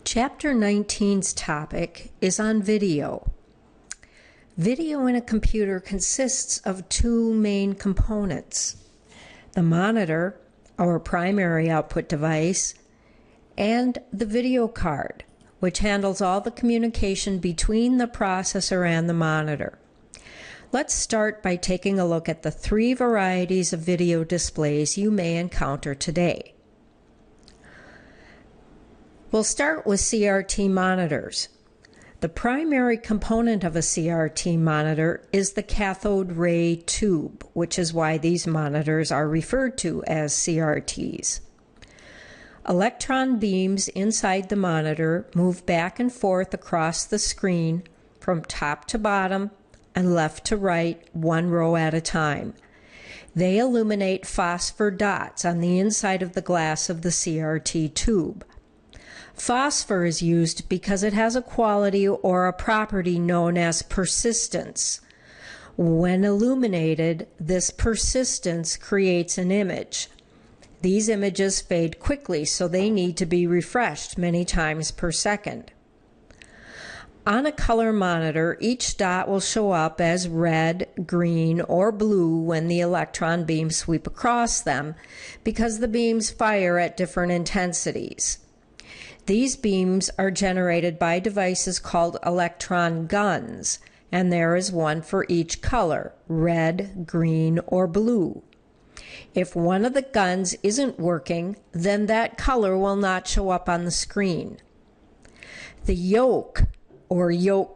Chapter 19's topic is on video. Video in a computer consists of two main components: the monitor, our primary output device, and the video card, which handles all the communication between the processor and the monitor. Let's start by taking a look at the three varieties of video displays you may encounter today. We'll start with CRT monitors. The primary component of a CRT monitor is the cathode ray tube, which is why these monitors are referred to as CRTs. Electron beams inside the monitor move back and forth across the screen from top to bottom and left to right, one row at a time. They illuminate phosphor dots on the inside of the glass of the CRT tube. Phosphor is used because it has a quality or a property known as persistence. When illuminated, this persistence creates an image. These images fade quickly, so they need to be refreshed many times per second. On a color monitor, each dot will show up as red, green, or blue when the electron beams sweep across them, because the beams fire at different intensities. These beams are generated by devices called electron guns, and there is one for each color, red, green, or blue. If one of the guns isn't working, then that color will not show up on the screen. The yoke, or yoke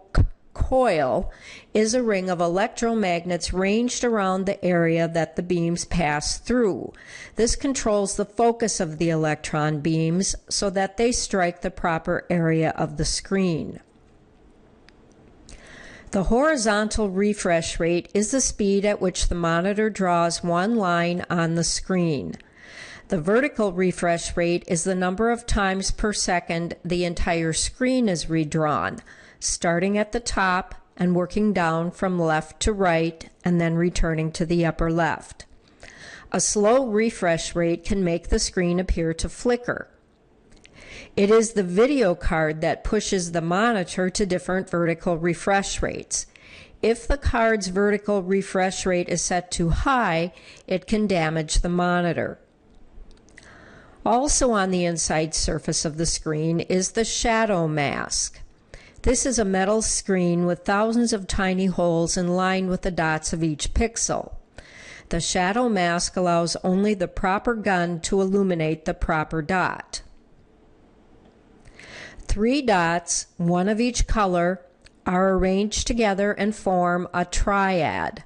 coil, is a ring of electromagnets ranged around the area that the beams pass through. This controls the focus of the electron beams so that they strike the proper area of the screen. The horizontal refresh rate is the speed at which the monitor draws one line on the screen. The vertical refresh rate is the number of times per second the entire screen is redrawn, starting at the top and working down from left to right and then returning to the upper left. A slow refresh rate can make the screen appear to flicker. It is the video card that pushes the monitor to different vertical refresh rates. If the card's vertical refresh rate is set too high, it can damage the monitor. Also on the inside surface of the screen is the shadow mask. This is a metal screen with thousands of tiny holes in line with the dots of each pixel. The shadow mask allows only the proper gun to illuminate the proper dot. Three dots, one of each color, are arranged together and form a triad.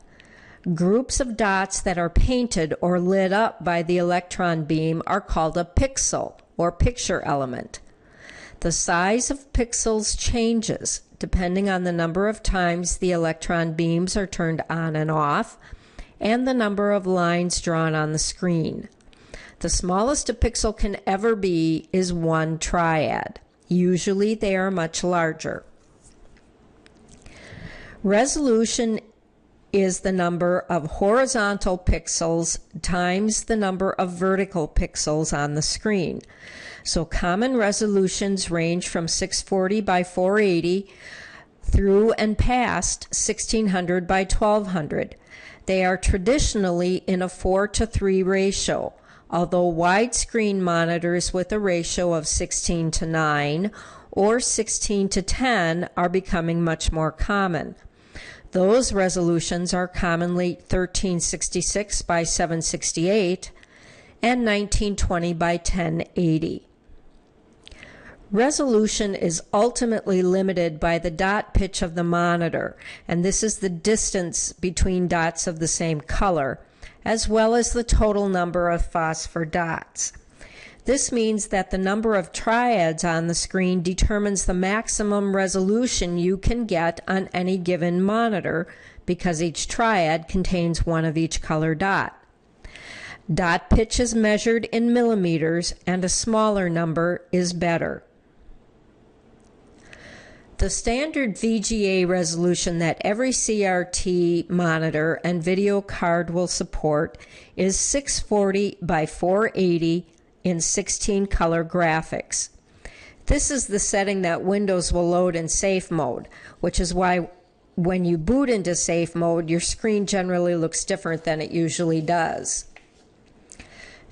Groups of dots that are painted or lit up by the electron beam are called a pixel, or picture element. The size of pixels changes depending on the number of times the electron beams are turned on and off, and the number of lines drawn on the screen. The smallest a pixel can ever be is one triad. Usually they are much larger. Resolution is the number of horizontal pixels times the number of vertical pixels on the screen. So common resolutions range from 640 by 480 through and past 1600 by 1200. They are traditionally in a 4:3 ratio, although widescreen monitors with a ratio of 16:9 or 16:10 are becoming much more common. Those resolutions are commonly 1366 by 768 and 1920 by 1080. Resolution is ultimately limited by the dot pitch of the monitor, and this is the distance between dots of the same color, as well as the total number of phosphor dots. This means that the number of triads on the screen determines the maximum resolution you can get on any given monitor, because each triad contains one of each color dot. Dot pitch is measured in millimeters, and a smaller number is better. The standard VGA resolution that every CRT monitor and video card will support is 640 by 480 in 16 color graphics. This is the setting that Windows will load in safe mode, which is why when you boot into safe mode, your screen generally looks different than it usually does.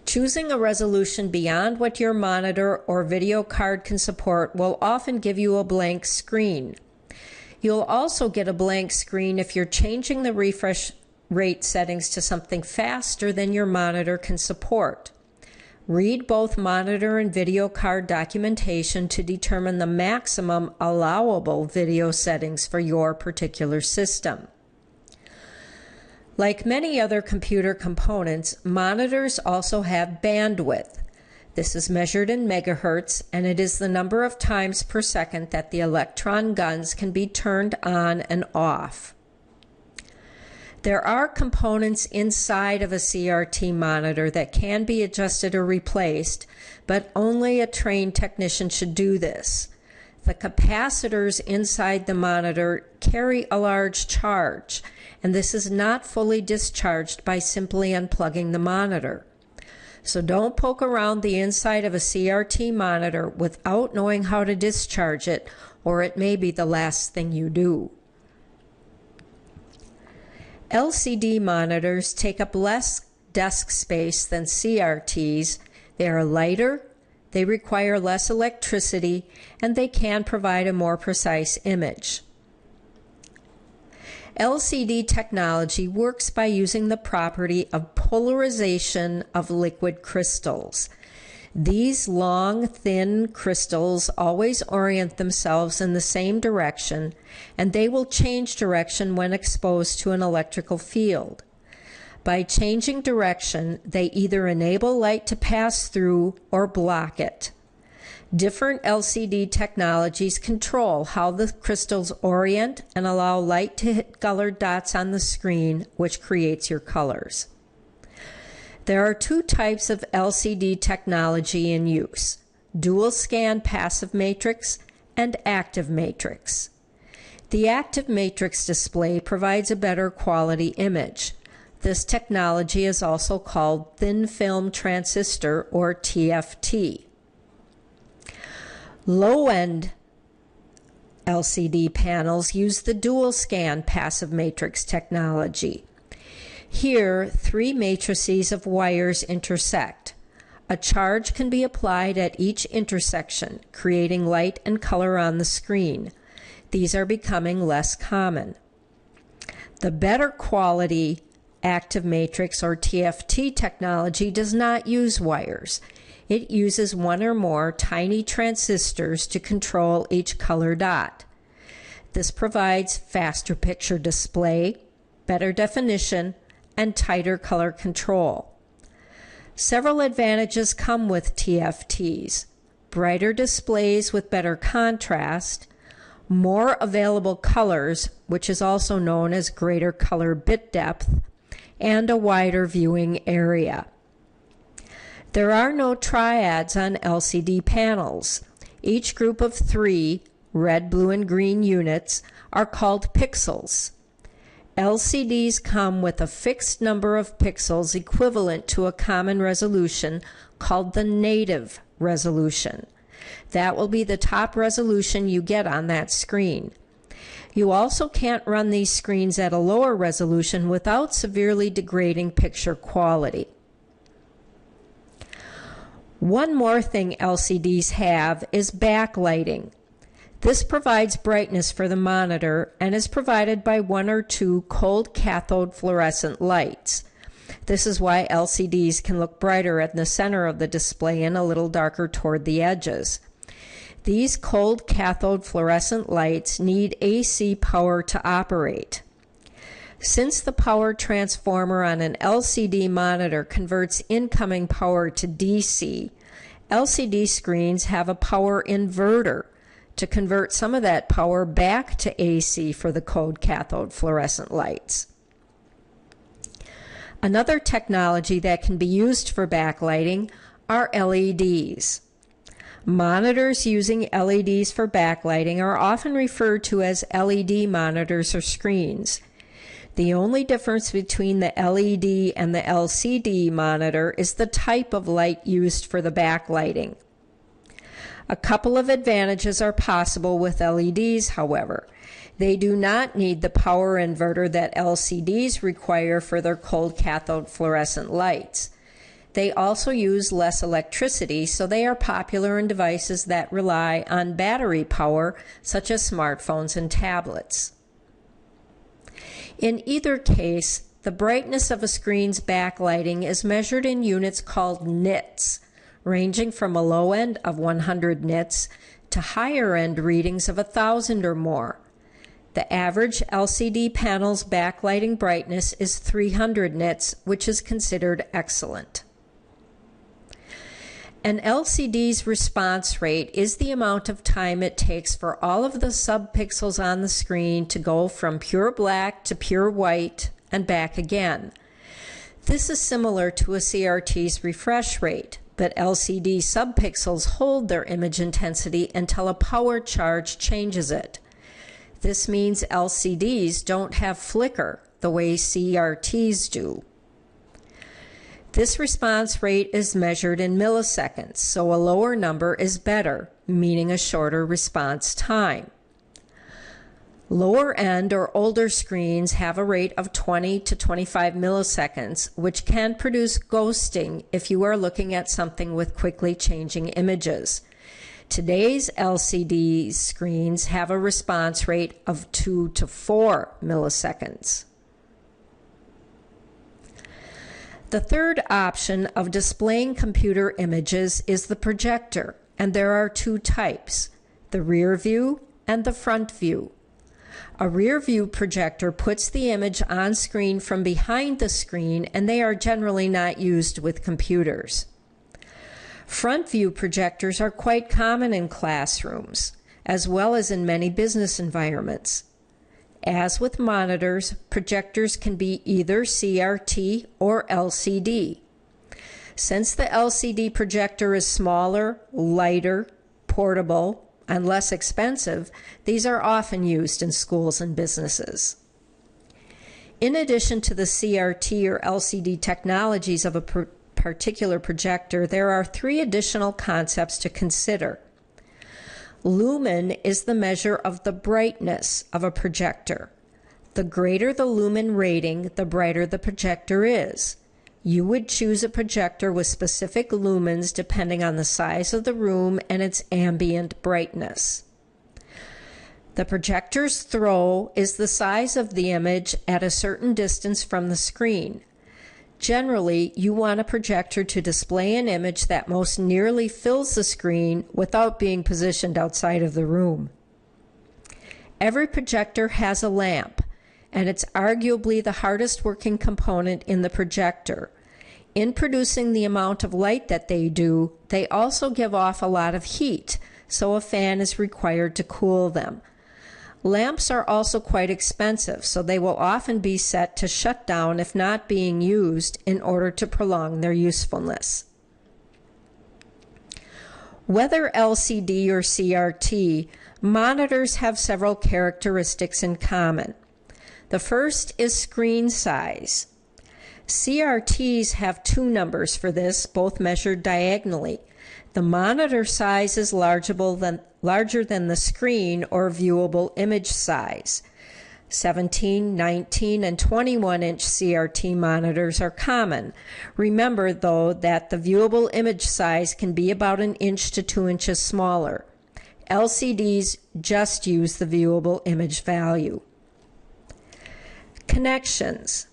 Choosing a resolution beyond what your monitor or video card can support will often give you a blank screen. You'll also get a blank screen if you're changing the refresh rate settings to something faster than your monitor can support. Read both monitor and video card documentation to determine the maximum allowable video settings for your particular system. Like many other computer components, monitors also have bandwidth. This is measured in megahertz, and it is the number of times per second that the electron guns can be turned on and off. There are components inside of a CRT monitor that can be adjusted or replaced, but only a trained technician should do this. The capacitors inside the monitor carry a large charge, and this is not fully discharged by simply unplugging the monitor. So don't poke around the inside of a CRT monitor without knowing how to discharge it, or it may be the last thing you do. LCD monitors take up less desk space than CRTs. They are lighter, they require less electricity, and they can provide a more precise image. LCD technology works by using the property of polarization of liquid crystals. These long, thin crystals always orient themselves in the same direction, and they will change direction when exposed to an electrical field. By changing direction, they either enable light to pass through or block it. Different LCD technologies control how the crystals orient and allow light to hit colored dots on the screen, which creates your colors. There are two types of LCD technology in use: dual scan passive matrix and active matrix. The active matrix display provides a better quality image. This technology is also called thin film transistor, or TFT. Low-end LCD panels use the dual scan passive matrix technology. Here, three matrices of wires intersect. A charge can be applied at each intersection, creating light and color on the screen. These are becoming less common. The better quality active matrix, or TFT technology, does not use wires. It uses one or more tiny transistors to control each color dot. This provides faster picture display, better definition, and tighter color control. Several advantages come with TFTs: brighter displays with better contrast, more available colors, which is also known as greater color bit depth, and a wider viewing area. There are no triads on LCD panels. Each group of three, red, blue, and green units, are called pixels. LCDs come with a fixed number of pixels equivalent to a common resolution called the native resolution. That will be the top resolution you get on that screen. You also can't run these screens at a lower resolution without severely degrading picture quality. One more thing LCDs have is backlighting. This provides brightness for the monitor and is provided by one or two cold cathode fluorescent lights. This is why LCDs can look brighter at the center of the display and a little darker toward the edges. These cold cathode fluorescent lights need AC power to operate. Since the power transformer on an LCD monitor converts incoming power to DC, LCD screens have a power inverter to convert some of that power back to AC for the cold cathode fluorescent lights. Another technology that can be used for backlighting are LEDs. Monitors using LEDs for backlighting are often referred to as LED monitors or screens. The only difference between the LED and the LCD monitor is the type of light used for the backlighting. A couple of advantages are possible with LEDs, however. They do not need the power inverter that LCDs require for their cold cathode fluorescent lights. They also use less electricity, so they are popular in devices that rely on battery power, such as smartphones and tablets. In either case, the brightness of a screen's backlighting is measured in units called nits, ranging from a low end of 100 nits to higher end readings of 1,000 or more. The average LCD panel's backlighting brightness is 300 nits, which is considered excellent. An LCD's response rate is the amount of time it takes for all of the subpixels on the screen to go from pure black to pure white and back again. This is similar to a CRT's refresh rate, but LCD subpixels hold their image intensity until a power charge changes it. This means LCDs don't have flicker the way CRTs do. This response rate is measured in milliseconds, so a lower number is better, meaning a shorter response time. Lower end or older screens have a rate of 20 to 25 milliseconds, which can produce ghosting if you are looking at something with quickly changing images. Today's LCD screens have a response rate of 2 to 4 milliseconds. The third option of displaying computer images is the projector, and there are two types, the rear view and the front view. A rear view projector puts the image on screen from behind the screen, and they are generally not used with computers. Front view projectors are quite common in classrooms, as well as in many business environments. As with monitors, projectors can be either CRT or LCD. Since the LCD projector is smaller, lighter, portable, and less expensive, these are often used in schools and businesses. In addition to the CRT or LCD technologies of a particular projector, there are three additional concepts to consider. Lumen is the measure of the brightness of a projector. The greater the lumen rating, the brighter the projector is. You would choose a projector with specific lumens depending on the size of the room and its ambient brightness. The projector's throw is the size of the image at a certain distance from the screen. Generally, you want a projector to display an image that most nearly fills the screen without being positioned outside of the room. Every projector has a lamp, and it's arguably the hardest working component in the projector. In producing the amount of light that they do, they also give off a lot of heat, so a fan is required to cool them. Lamps are also quite expensive, so they will often be set to shut down if not being used in order to prolong their usefulness. Whether LCD or CRT, monitors have several characteristics in common. The first is screen size. CRTs have two numbers for this, both measured diagonally. The monitor size is larger than the screen or viewable image size. 17, 19, and 21-inch CRT monitors are common. Remember, though, that the viewable image size can be about 1 inch to 2 inches smaller. LCDs just use the viewable image value. Connections.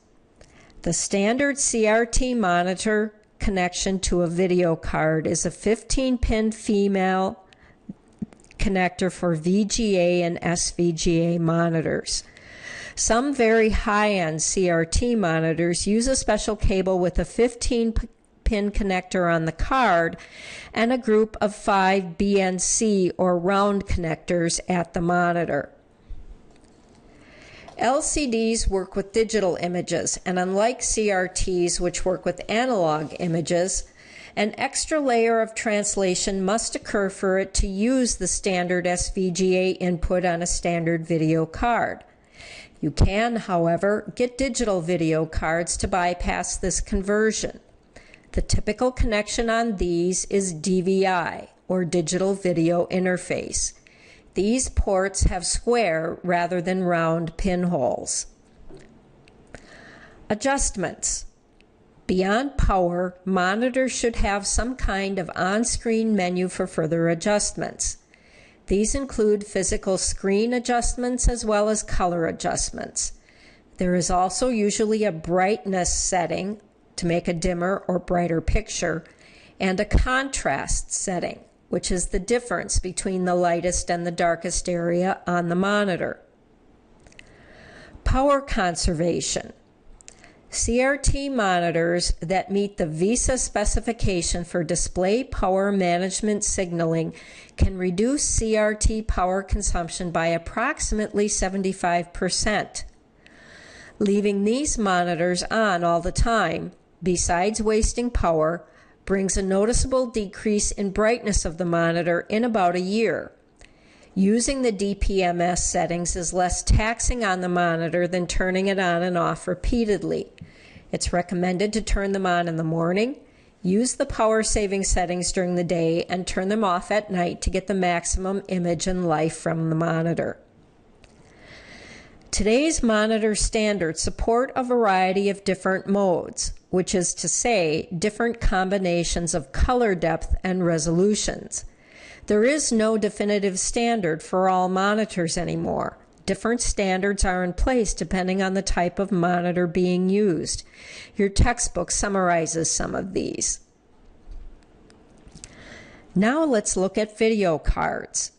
The standard CRT monitor connection to a video card is a 15-pin female connector for VGA and SVGA monitors. Some very high-end CRT monitors use a special cable with a 15-pin connector on the card and a group of 5 BNC or round connectors at the monitor. LCDs work with digital images, and unlike CRTs, which work with analog images, an extra layer of translation must occur for it to use the standard SVGA input on a standard video card. You can, however, get digital video cards to bypass this conversion. The typical connection on these is DVI, or digital video interface. These ports have square rather than round pinholes. Adjustments. Beyond power, monitors should have some kind of on-screen menu for further adjustments. These include physical screen adjustments as well as color adjustments. There is also usually a brightness setting to make a dimmer or brighter picture, and a contrast setting, which is the difference between the lightest and the darkest area on the monitor. Power conservation. CRT monitors that meet the VESA specification for display power management signaling can reduce CRT power consumption by approximately 75%. Leaving these monitors on all the time, besides wasting power, brings a noticeable decrease in brightness of the monitor in about a year. Using the DPMS settings is less taxing on the monitor than turning it on and off repeatedly. It's recommended to turn them on in the morning, use the power saving settings during the day, and turn them off at night to get the maximum image and life from the monitor. Today's monitor standards support a variety of different modes, which is to say, different combinations of color depth and resolutions. There is no definitive standard for all monitors anymore. Different standards are in place depending on the type of monitor being used. Your textbook summarizes some of these. Now let's look at video cards.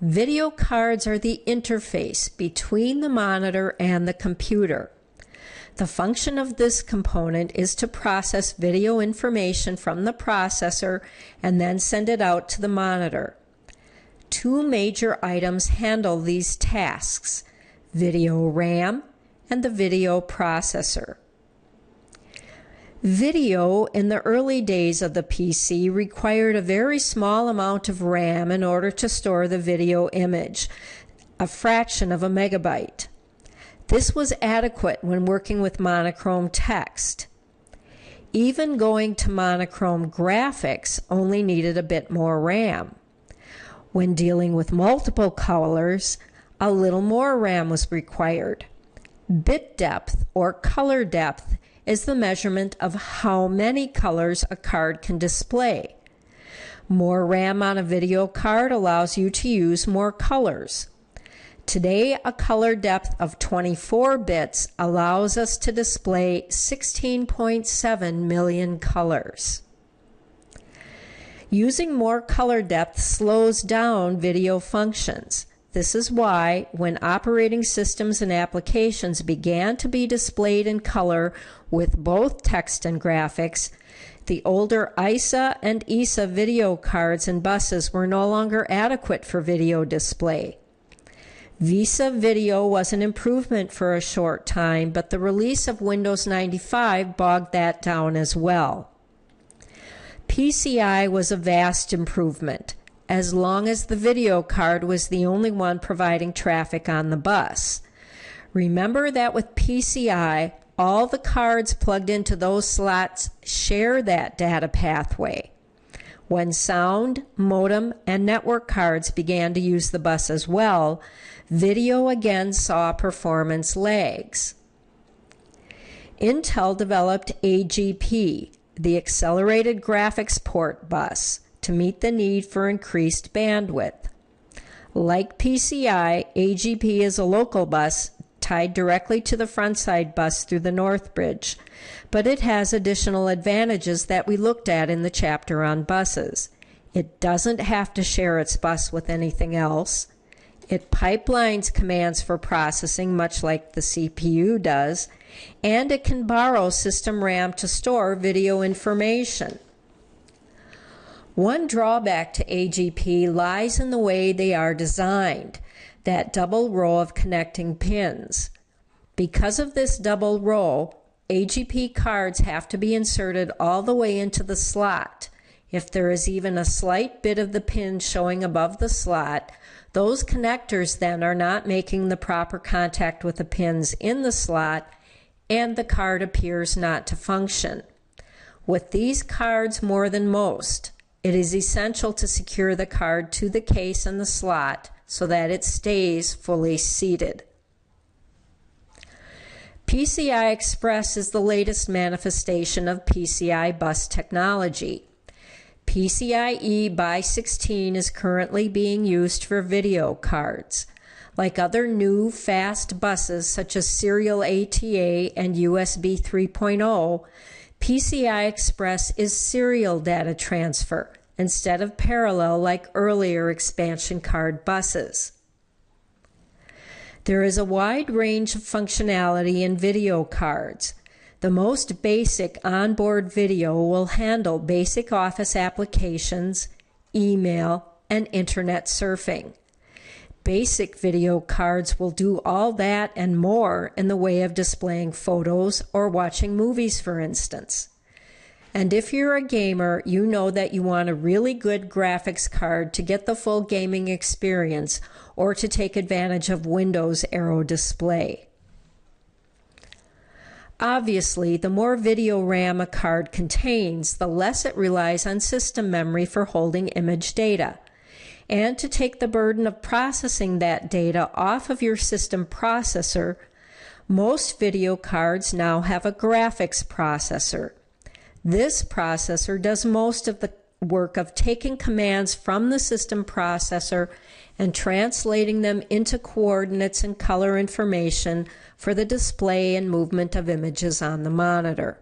Video cards are the interface between the monitor and the computer. The function of this component is to process video information from the processor and then send it out to the monitor. Two major items handle these tasks: video RAM and the video processor. Video in the early days of the PC required a very small amount of RAM in order to store the video image, a fraction of a megabyte. This was adequate when working with monochrome text. Even going to monochrome graphics only needed a bit more RAM. When dealing with multiple colors, a little more RAM was required. Bit depth or color depth is the measurement of how many colors a card can display. More RAM on a video card allows you to use more colors. Today, a color depth of 24 bits allows us to display 16.7 million colors. Using more color depth slows down video functions. This is why, when operating systems and applications began to be displayed in color with both text and graphics, the older ISA and ESA video cards and buses were no longer adequate for video display. VESA Video was an improvement for a short time, but the release of Windows 95 bogged that down as well. PCI was a vast improvement, as long as the video card was the only one providing traffic on the bus. Remember that with PCI, all the cards plugged into those slots share that data pathway. When sound, modem, and network cards began to use the bus as well, video again saw performance lags. Intel developed AGP, the Accelerated Graphics Port Bus, to meet the need for increased bandwidth. Like PCI, AGP is a local bus tied directly to the frontside bus through the North Bridge, but it has additional advantages that we looked at in the chapter on buses. It doesn't have to share its bus with anything else. It pipelines commands for processing much like the CPU does, and it can borrow system RAM to store video information. One drawback to AGP lies in the way they are designed, that double row of connecting pins. Because of this double row, AGP cards have to be inserted all the way into the slot. If there is even a slight bit of the pin showing above the slot, those connectors then are not making the proper contact with the pins in the slot, and the card appears not to function. With these cards more than most, It is essential to secure the card to the case and the slot so that it stays fully seated. PCI Express is the latest manifestation of PCI bus technology. PCIe by 16 is currently being used for video cards. Like other new fast buses such as Serial ATA and USB 3.0, PCI Express is serial data transfer instead of parallel like earlier expansion card buses. There is a wide range of functionality in video cards. The most basic onboard video will handle basic office applications, email, and internet surfing. Basic video cards will do all that and more in the way of displaying photos or watching movies, for instance. And if you're a gamer, you know that you want a really good graphics card to get the full gaming experience or to take advantage of Windows Aero Display. Obviously, the more video RAM a card contains, the less it relies on system memory for holding image data. And to take the burden of processing that data off of your system processor, most video cards now have a graphics processor. This processor does most of the work of taking commands from the system processor and translating them into coordinates and color information for the display and movement of images on the monitor.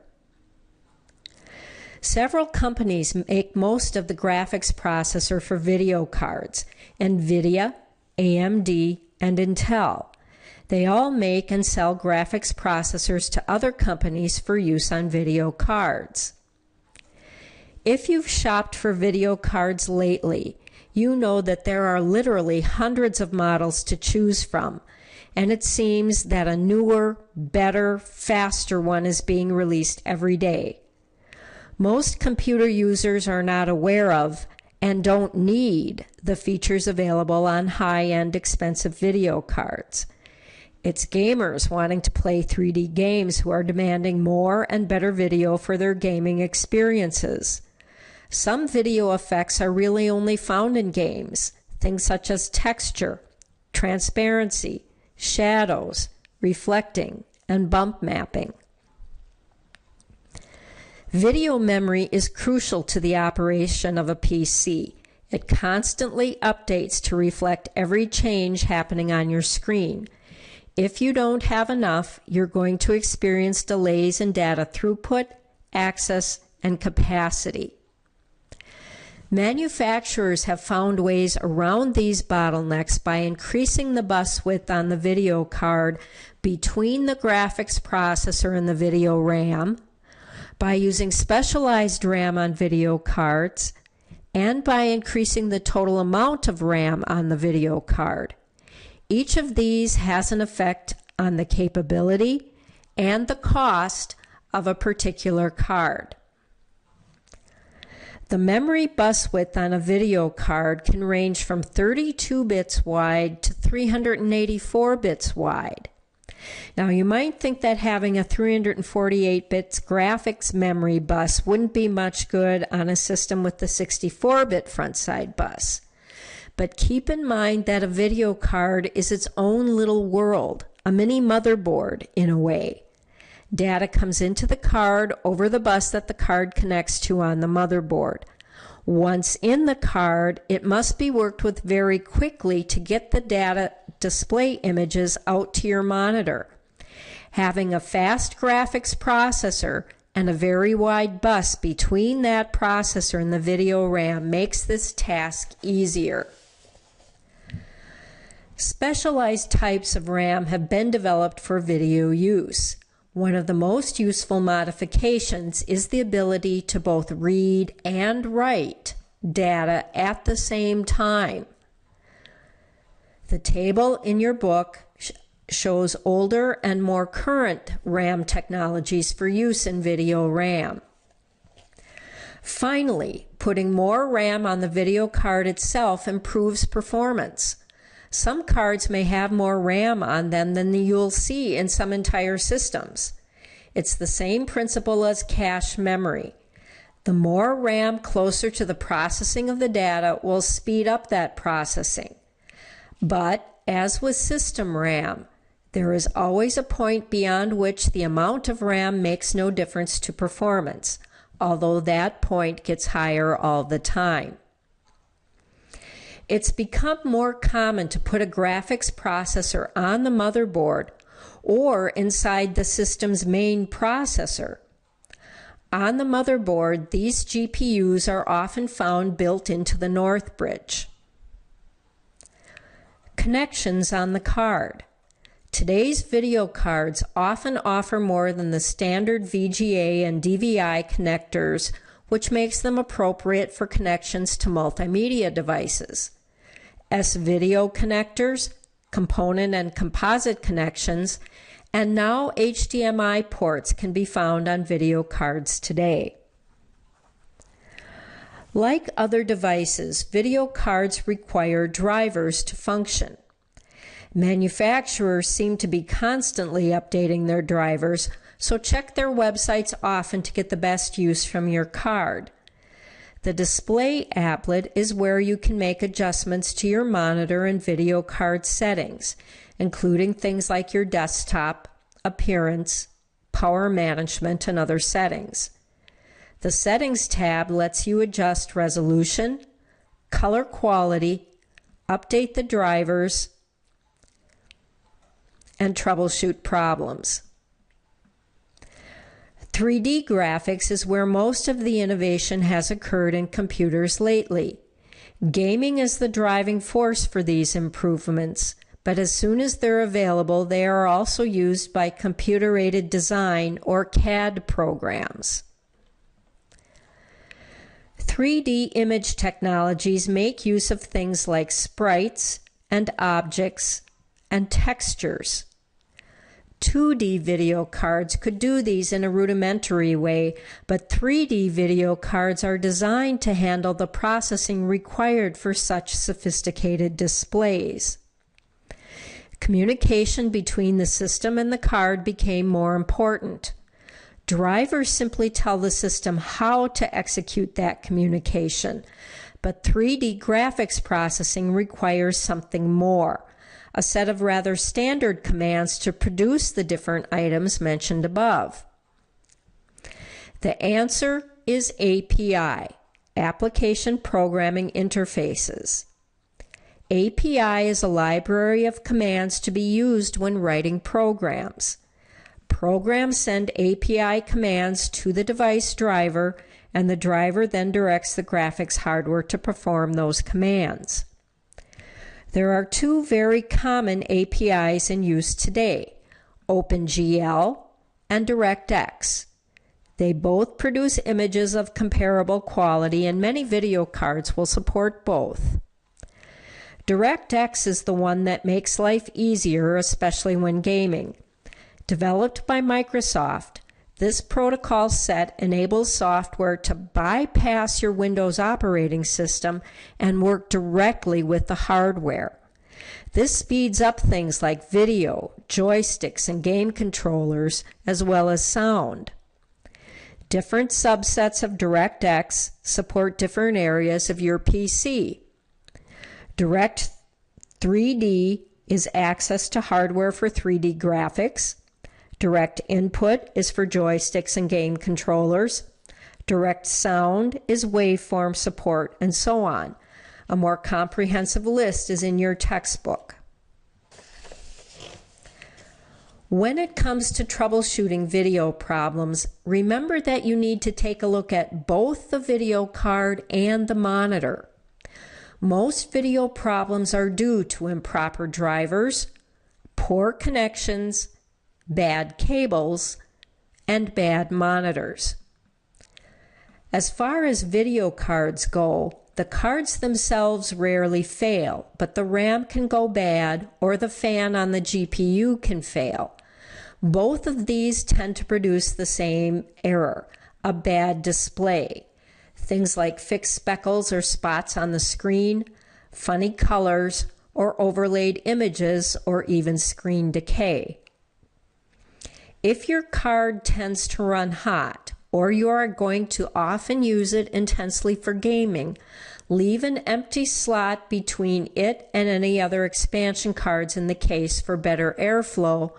Several companies make most of the graphics processor for video cards: NVIDIA, AMD, and Intel. They all make and sell graphics processors to other companies for use on video cards. If you've shopped for video cards lately, you know that there are literally hundreds of models to choose from, and it seems that a newer, better, faster one is being released every day. Most computer users are not aware of and don't need the features available on high-end expensive video cards. It's gamers wanting to play 3D games who are demanding more and better video for their gaming experiences. Some video effects are really only found in games, things such as texture, transparency, shadows, reflecting, and bump mapping. Video memory is crucial to the operation of a PC. It constantly updates to reflect every change happening on your screen. If you don't have enough, you're going to experience delays in data throughput, access, and capacity. Manufacturers have found ways around these bottlenecks by increasing the bus width on the video card between the graphics processor and the video RAM, by using specialized RAM on video cards, and by increasing the total amount of RAM on the video card. Each of these has an effect on the capability and the cost of a particular card. The memory bus width on a video card can range from 32 bits wide to 384 bits wide. Now, you might think that having a 348 bits graphics memory bus wouldn't be much good on a system with the 64-bit front-side bus. But keep in mind that a video card is its own little world, a mini motherboard in a way. Data comes into the card over the bus that the card connects to on the motherboard. Once in the card, it must be worked with very quickly to get the data display images out to your monitor. Having a fast graphics processor and a very wide bus between that processor and the video RAM makes this task easier. Specialized types of RAM have been developed for video use. One of the most useful modifications is the ability to both read and write data at the same time. The table in your book shows older and more current RAM technologies for use in video RAM. Finally, putting more RAM on the video card itself improves performance. Some cards may have more RAM on them than you'll see in some entire systems. It's the same principle as cache memory. The more RAM closer to the processing of the data will speed up that processing. But, as with system RAM, there is always a point beyond which the amount of RAM makes no difference to performance, although that point gets higher all the time. It's become more common to put a graphics processor on the motherboard or inside the system's main processor. On the motherboard, these GPUs are often found built into the North Bridge. Connections on the card. Today's video cards often offer more than the standard VGA and DVI connectors, which makes them appropriate for connections to multimedia devices. S-video connectors, component and composite connections, and now HDMI ports can be found on video cards today. Like other devices, video cards require drivers to function. Manufacturers seem to be constantly updating their drivers, so check their websites often to get the best use from your card. The display applet is where you can make adjustments to your monitor and video card settings, including things like your desktop, appearance, power management, and other settings. The Settings tab lets you adjust resolution, color quality, update the drivers, and troubleshoot problems. 3D graphics is where most of the innovation has occurred in computers lately. Gaming is the driving force for these improvements, but as soon as they're available, they are also used by computer-aided design or CAD programs. 3D image technologies make use of things like sprites and objects and textures. 2D video cards could do these in a rudimentary way, but 3D video cards are designed to handle the processing required for such sophisticated displays. Communication between the system and the card became more important. Drivers simply tell the system how to execute that communication, but 3D graphics processing requires something more. A set of rather standard commands to produce the different items mentioned above. The answer is API, Application Programming Interfaces. API is a library of commands to be used when writing programs. Programs send API commands to the device driver, and the driver then directs the graphics hardware to perform those commands. There are two very common APIs in use today, OpenGL and DirectX. They both produce images of comparable quality, and many video cards will support both. DirectX is the one that makes life easier, especially when gaming. Developed by Microsoft, this protocol set enables software to bypass your Windows operating system and work directly with the hardware. This speeds up things like video, joysticks, and game controllers, as well as sound. Different subsets of DirectX support different areas of your PC. Direct 3D is access to hardware for 3D graphics. Direct Input is for joysticks and game controllers. Direct Sound is waveform support, and so on. A more comprehensive list is in your textbook. When it comes to troubleshooting video problems, remember that you need to take a look at both the video card and the monitor. Most video problems are due to improper drivers, poor connections, bad cables, and bad monitors. As far as video cards go, the cards themselves rarely fail, but the RAM can go bad or the fan on the GPU can fail. Both of these tend to produce the same error, a bad display. Things like fixed speckles or spots on the screen, funny colors, or overlaid images, or even screen decay. If your card tends to run hot or you are going to often use it intensely for gaming, leave an empty slot between it and any other expansion cards in the case for better airflow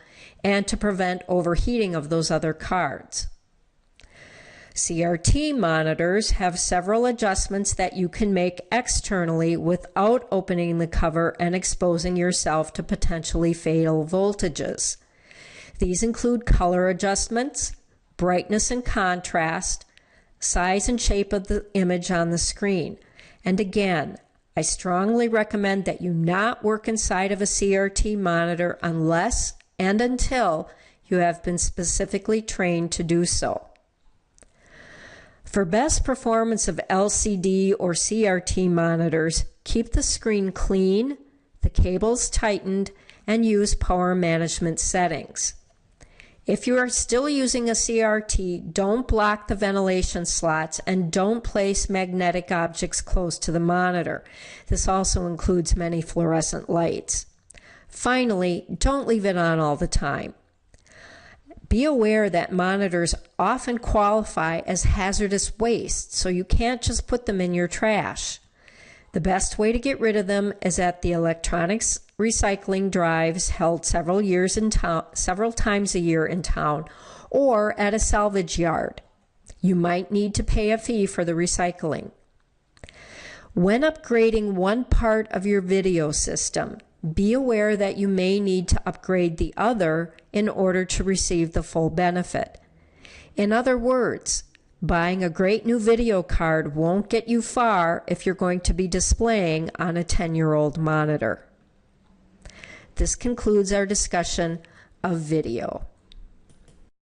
and to prevent overheating of those other cards. CRT monitors have several adjustments that you can make externally without opening the cover and exposing yourself to potentially fatal voltages. These include color adjustments, brightness and contrast, size and shape of the image on the screen. And again, I strongly recommend that you not work inside of a CRT monitor unless and until you have been specifically trained to do so. For best performance of LCD or CRT monitors, keep the screen clean, the cables tightened, and use power management settings. If you are still using a CRT, don't block the ventilation slots and don't place magnetic objects close to the monitor. This also includes many fluorescent lights. Finally, don't leave it on all the time. Be aware that monitors often qualify as hazardous waste, so you can't just put them in your trash. The best way to get rid of them is at the electronics recycling drives held several times a year in town, or at a salvage yard. You might need to pay a fee for the recycling. When upgrading one part of your video system, be aware that you may need to upgrade the other in order to receive the full benefit. In other words, buying a great new video card won't get you far if you're going to be displaying on a 10-year-old monitor. This concludes our discussion of video.